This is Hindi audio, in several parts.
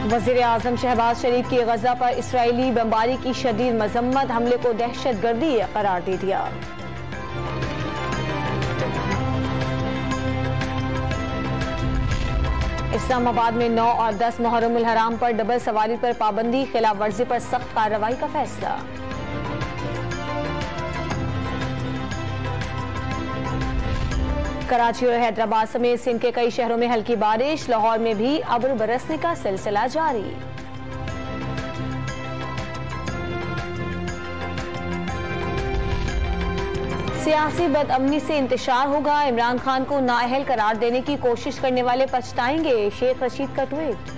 वज़ीर आज़म शहबाज शरीफ की गजा पर इसराइली बमबारी की शदीद मजम्मत, हमले को दहशतगर्दी करार दे दिया। इस्लामाबाद में 9 और 10 मुहर्रम उल हराम पर डबल सवारी पर पाबंदी, खिलाफ वर्जी पर सख्त कार्रवाई का फैसला। कराची और हैदराबाद समेत सिंध के कई शहरों में हल्की बारिश, लाहौर में भी अब्र बरसने का सिलसिला जारी। सियासी बदअमनी से इंतशार होगा, इमरान खान को नाअहल करार देने की कोशिश करने वाले पछताएंगे, शेख रशीद का ट्वीट।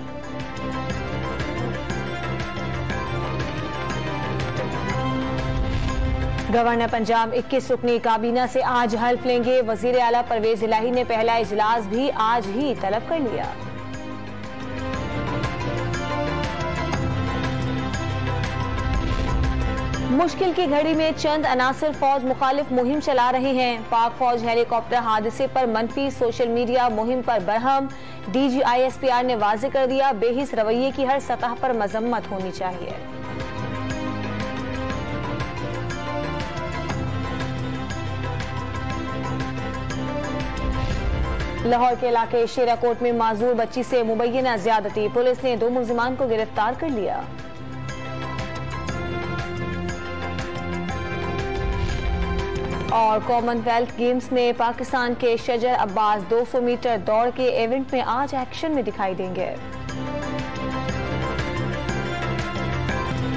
गवर्नर पंजाब 21 रुकनी काबीना से आज हल्फ लेंगे, वजीर आला परवेज इलाही ने पहला इजलास भी आज ही तलब कर लिया। मुश्किल की घड़ी में चंद अनासिर फौज मुखालिफ मुहिम चला रहे हैं, पाक फौज हेलीकॉप्टर हादसे पर मनफी, सोशल मीडिया मुहिम पर बरहम, DGISPR ने वाज़ेह कर दिया, बेहिस रवैये की हर सतह पर मजम्मत होनी चाहिए। लाहौर के इलाके शेराकोट में माजूर बच्ची से मुबैना ज्यादती, पुलिस ने 2 मुल्जिमान को गिरफ्तार कर लिया। और कॉमनवेल्थ गेम्स में पाकिस्तान के शजर अब्बास 200 मीटर दौड़ के इवेंट में आज एक्शन में दिखाई देंगे।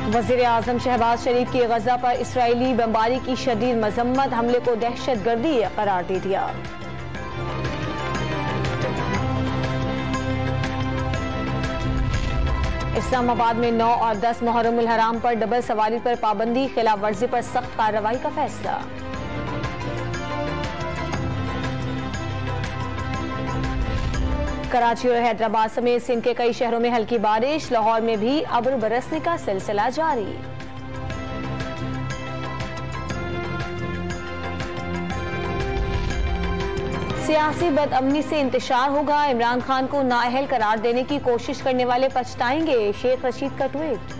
वज़ीर आज़म शहबाज शरीफ की गजा पर इसराइली बमबारी की शदीद मजम्मत, हमले को दहशतगर्दी करार दे दिया। इस्लामाबाद में 9 और 10 मुहर्रम उल हराम पर डबल सवारी पर पाबंदी, खिलाफ वर्जी पर सख्त कार्रवाई का फैसला। कराची और हैदराबाद समेत सिंध के कई शहरों में हल्की बारिश, लाहौर में भी अब्र बरसने का सिलसिला जारी। सियासी बदअमनी से इंतशार होगा, इमरान खान को नाअहल करार देने की कोशिश करने वाले पछताएंगे, शेख रशीद का ट्वीट।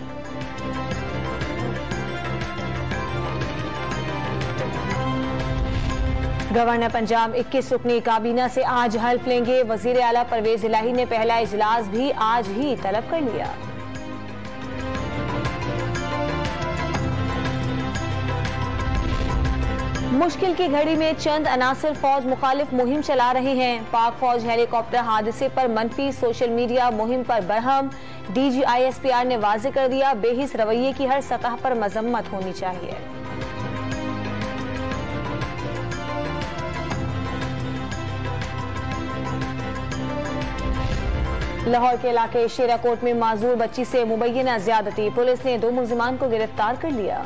गवर्नर पंजाब 21 रुकनी काबीना से आज हल्फ लेंगे, वजीर आला परवेज इलाही ने पहला इजलास भी आज ही तलब कर लिया। मुश्किल की घड़ी में चंद अनासिर फौज मुखालिफ मुहिम चला रहे हैं, पाक फौज हेलीकॉप्टर हादसे पर मनफी, सोशल मीडिया मुहिम पर बरहम, DGISPR ने वाज़ेह कर दिया, बेहिस रवैये की हर सतह पर मजम्मत होनी चाहिए। लाहौर के इलाके शेराकोट में माजूर बच्ची से मुबैना ज्यादती, पुलिस ने 2 मुल्जिमान को गिरफ्तार कर लिया।